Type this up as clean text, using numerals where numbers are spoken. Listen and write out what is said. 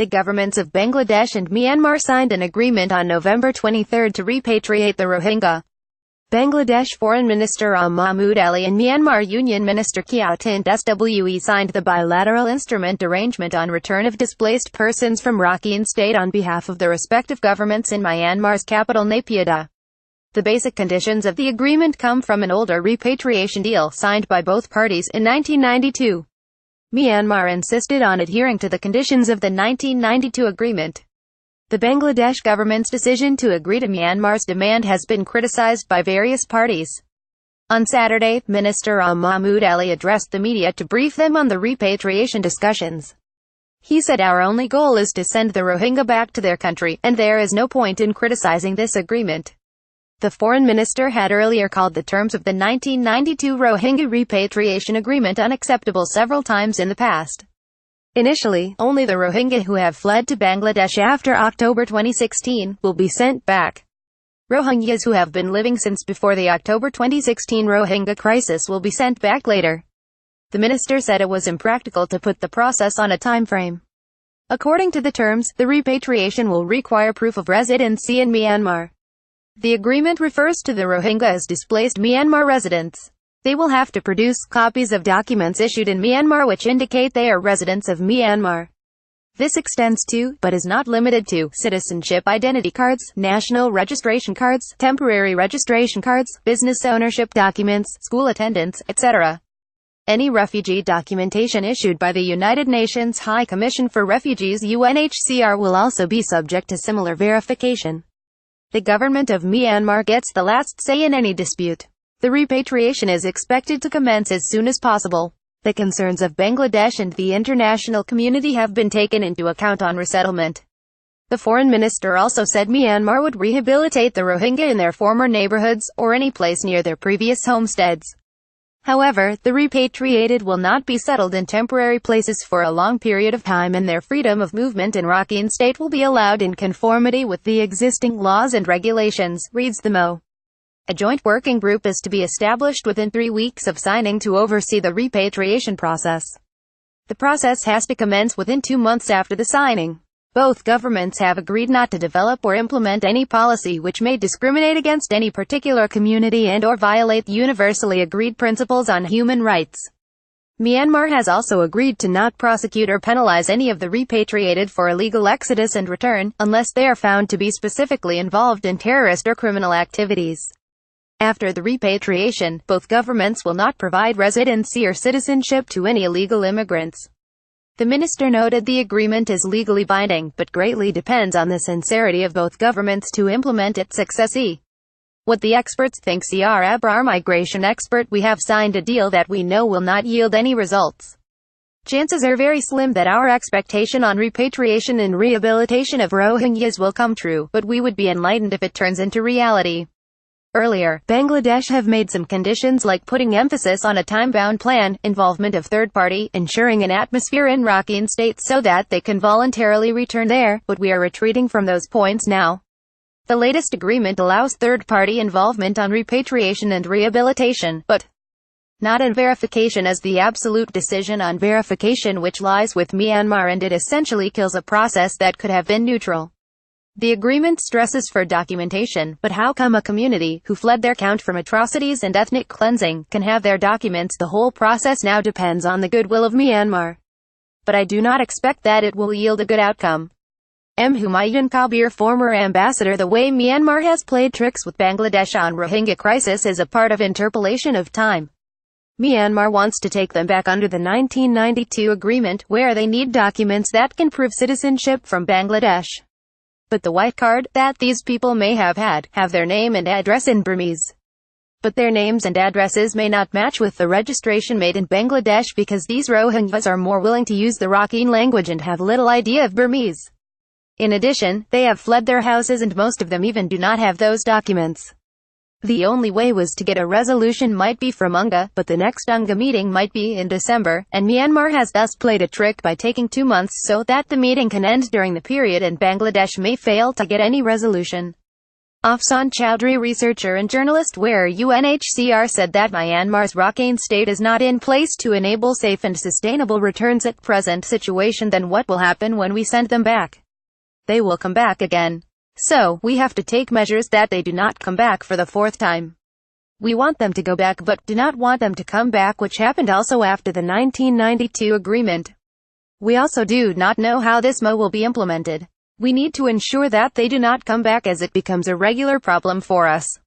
The governments of Bangladesh and Myanmar signed an agreement on November 23 to repatriate the Rohingya. Bangladesh Foreign Minister Mahmood Ali and Myanmar Union Minister Kyaw Tint SWE signed the bilateral instrument arrangement on return of displaced persons from Rakhine State on behalf of the respective governments in Myanmar's capital Naypyidaw. The basic conditions of the agreement come from an older repatriation deal signed by both parties in 1992. Myanmar insisted on adhering to the conditions of the 1992 agreement. The Bangladesh government's decision to agree to Myanmar's demand has been criticized by various parties. On Saturday, Minister Mahmood Ali addressed the media to brief them on the repatriation discussions. He said, "Our only goal is to send the Rohingya back to their country, and there is no point in criticizing this agreement." The foreign minister had earlier called the terms of the 1992 Rohingya repatriation agreement unacceptable several times in the past. Initially, only the Rohingya who have fled to Bangladesh after October 2016 will be sent back. Rohingyas who have been living since before the October 2016 Rohingya crisis will be sent back later. The minister said it was impractical to put the process on a time frame. According to the terms, the repatriation will require proof of residency in Myanmar. The agreement refers to the Rohingya as displaced Myanmar residents. They will have to produce copies of documents issued in Myanmar which indicate they are residents of Myanmar. This extends to, but is not limited to, citizenship identity cards, national registration cards, temporary registration cards, business ownership documents, school attendance, etc. Any refugee documentation issued by the United Nations High Commission for Refugees (UNHCR) will also be subject to similar verification. The government of Myanmar gets the last say in any dispute. The repatriation is expected to commence as soon as possible. The concerns of Bangladesh and the international community have been taken into account on resettlement. The foreign minister also said Myanmar would rehabilitate the Rohingya in their former neighborhoods, or any place near their previous homesteads. However, the repatriated will not be settled in temporary places for a long period of time, and their freedom of movement in Rakhine State will be allowed in conformity with the existing laws and regulations, reads the MO. A joint working group is to be established within 3 weeks of signing to oversee the repatriation process. The process has to commence within 2 months after the signing. Both governments have agreed not to develop or implement any policy which may discriminate against any particular community and/or violate universally agreed principles on human rights. Myanmar has also agreed to not prosecute or penalize any of the repatriated for illegal exodus and return, unless they are found to be specifically involved in terrorist or criminal activities. After the repatriation, both governments will not provide residency or citizenship to any illegal immigrants. The minister noted the agreement is legally binding, but greatly depends on the sincerity of both governments to implement it successfully. What the experts think: our migration expert, we have signed a deal that we know will not yield any results. Chances are very slim that our expectation on repatriation and rehabilitation of Rohingyas will come true, but we would be enlightened if it turns into reality. Earlier, Bangladesh have made some conditions like putting emphasis on a time-bound plan, involvement of third-party, ensuring an atmosphere in Rakhine State so that they can voluntarily return there, but we are retreating from those points now. The latest agreement allows third-party involvement on repatriation and rehabilitation, but not on verification as the absolute decision on verification which lies with Myanmar, and it essentially kills a process that could have been neutral. The agreement stresses for documentation, but how come a community, who fled their country from atrocities and ethnic cleansing, can have their documents? The whole process now depends on the goodwill of Myanmar. But I do not expect that it will yield a good outcome. M. Humayun Kabir, former ambassador: the way Myanmar has played tricks with Bangladesh on Rohingya crisis is a part of interpolation of time. Myanmar wants to take them back under the 1992 agreement, where they need documents that can prove citizenship from Bangladesh. But the white card that these people may have had, have their name and address in Burmese. But their names and addresses may not match with the registration made in Bangladesh because these Rohingyas are more willing to use the Rakhine language and have little idea of Burmese. In addition, they have fled their houses and most of them even do not have those documents. The only way was to get a resolution might be from UNGA, but the next UNGA meeting might be in December, and Myanmar has thus played a trick by taking 2 months so that the meeting can end during the period and Bangladesh may fail to get any resolution. Afsan Chowdhury, researcher and journalist, where UNHCR said that Myanmar's Rakhine State is not in place to enable safe and sustainable returns at present situation. Then what will happen when we send them back? They will come back again. So, we have to take measures that they do not come back for the fourth time. We want them to go back but do not want them to come back, which happened also after the 1992 agreement. We also do not know how this will be implemented. We need to ensure that they do not come back, as it becomes a regular problem for us.